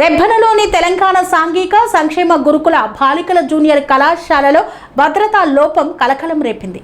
రెబ్బనలోని తెలంగాణ సాంఘిక సంక్షేమ గురుకుల బాలికల జూనియర్ కళాశాలలో భద్రతా లోపం కలకలం రేపింది.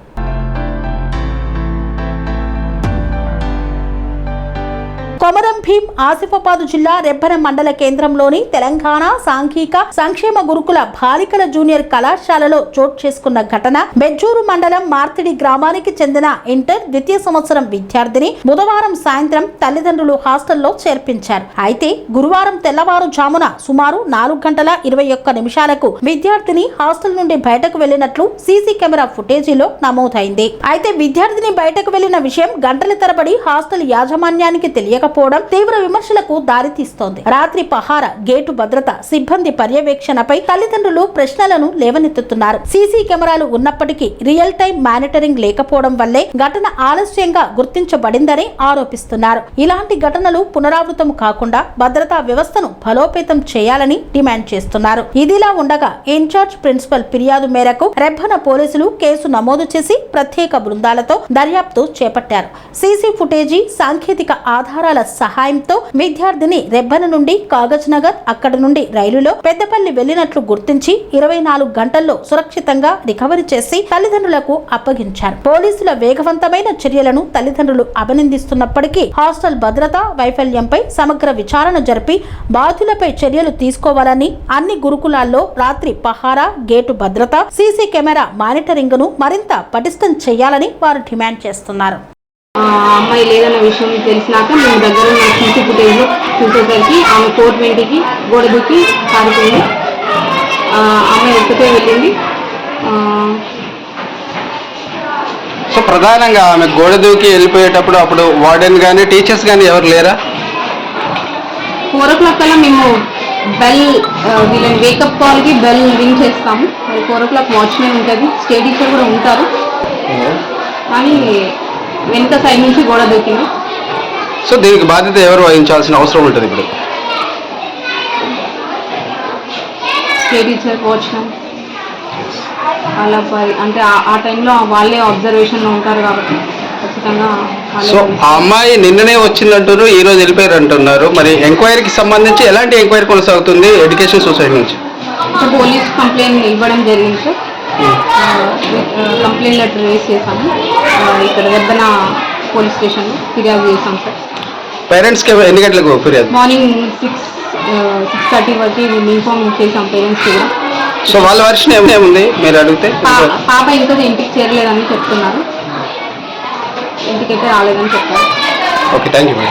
కొమరం భీం ఆసిఫాబాద్ జిల్లా రెబ్బన మండల కేంద్రంలోని తెలంగాణ సాంఘిక సంక్షేమ గురుకుల బాలికల జూనియర్ కళాశాలలో చోటు చేసుకున్న ఘటన బెజ్జూరు మండలం మార్తిడి గ్రామానికి చెందిన ఇంటర్ ద్వితీయ సంవత్సరం విద్యార్థిని బుధవారం సాయంత్రం తల్లిదండ్రులు హాస్టల్లో చేర్పించారు. అయితే గురువారం తెల్లవారుజామున సుమారు 4:21 విద్యార్థిని హాస్టల్ నుండి బయటకు వెళ్లినట్లు సీసీ కెమెరా ఫుటేజీలో నమోదైంది. అయితే విద్యార్థిని బయటకు వెళ్లిన విషయం గంటల తరబడి హాస్టల్ యాజమాన్యానికి తెలియక తీవ్ర విమర్శలకు దారితీస్తోంది. రాత్రి పహార, గేటు భద్రత, సిబ్బంది పర్యవేక్షణపై తల్లిదండ్రులు ప్రశ్నలను లేవనెత్తుతున్నారు. సీసీ కెమెరాలు ఉన్నప్పటికీ రియల్ టైం మానిటరింగ్ లేకపోవడం వల్లే ఘటన ఆలస్యంగా గుర్తించబడిందని ఆరోపిస్తున్నారు. ఇలాంటి ఘటనలు పునరావృతం కాకుండా భద్రతా వ్యవస్థను బలోపేతం చేయాలని డిమాండ్ చేస్తున్నారు. ఇదిలా ఉండగా ఇన్ఛార్జ్ ప్రిన్సిపల్ ఫిర్యాదు మేరకు రెబ్బన పోలీసులు కేసు నమోదు చేసి ప్రత్యేక బృందాలతో దర్యాప్తు చేపట్టారు. సీసీ ఫుటేజీ, సాంకేతిక ఆధారాల సహాయంతో విద్యార్థిని రెబ్బన నుండి కాగజ్ నగర్, అక్కడి నుండి రైలులో పెద్దపల్లి వెళ్లినట్లు గుర్తించి 24 గంటల్లో సురక్షితంగా రికవరీ చేసి తల్లిదండ్రులకు అప్పగించారు. పోలీసుల వేగవంతమైన చర్యలను తల్లిదండ్రులు అభినందిస్తున్నప్పటికీ హాస్టల్ భద్రతా వైఫల్యంపై సమగ్ర విచారణ జరిపి బాధ్యులపై చర్యలు తీసుకోవాలని, అన్ని గురుకులాల్లో రాత్రి పహారా, గేటు భద్రత, సీసీ కెమెరా మానిటరింగ్ ను మరింత పటిష్టం చేయాలని వారు డిమాండ్ చేస్తున్నారు. అమ్మాయి లేదన్న విషయం తెలిసినాక మేము దగ్గర ఉన్న సీసీ ఫుటేజ్ చూసేసరికి ఆమె 420కి గోడ దూకి పారిపోయింది. అమ్మాయి ఒక్కతే వెళ్ళింది. సో ప్రధానంగా ఆమె గోడ దూకి వెళ్ళిపోయేటప్పుడు అప్పుడు వార్డెన్ కానీ టీచర్స్ కానీ ఎవరు లేరా? 4 o'clock కల్లా మేము బెల్ వీళ్ళని వేకప్ కాల్కి బెల్ రింగ్ చేస్తాము. మరి 4 o'clock వాచ్మెన్ ఉంటుంది, స్టే టీచర్ కూడా ఉంటారు. కానీ వెనుక సైడ్ నుంచి గోడ దూకింది. సో దీనికి బాధ్యత ఎవరు వహించాల్సిన అవసరం ఉంటుంది? ఇప్పుడు స్టే టీచర్, వాచ్మెన్ వాళ్ళ అంటే ఆ టైంలో వాళ్ళే అబ్జర్వేషన్లో ఉంటారు కాబట్టి ఖచ్చితంగా. సో ఆ అమ్మాయి నిన్ననే వచ్చిందంటారు, ఈ రోజు వెళ్ళిపోయారు అంటున్నారు. మరి ఎంక్వైరీకి సంబంధించి ఎలాంటి ఎంక్వైరీ కొనసాగుతుంది ఎడ్యుకేషన్ సొసైటీ నుంచి? పోలీస్ కంప్లైంట్ ఇవ్వడం జరిగింది సార్. కంప్లైంట్ లెటర్ రేస్ చేశాము. ఇక్కడ రెబ్బన పోలీస్ స్టేషన్లో ఫిర్యాదు చేశాం సార్. పేరెంట్స్కి ఎన్ని గంటలకు ఫిర్యాదు? మార్నింగ్ 6:30 వరకు ఇన్ఫార్మ్ చేశాం పేరెంట్స్కి కూడా. సో వాళ్ళ వర్షన్ ఏముంది మీరు అడిగితే? పాప ఇంకా ఇంటికి చేరలేదని చెప్తున్నారు, ఇంటికైతే రాలేదని చెప్పారు. Okay, thank you.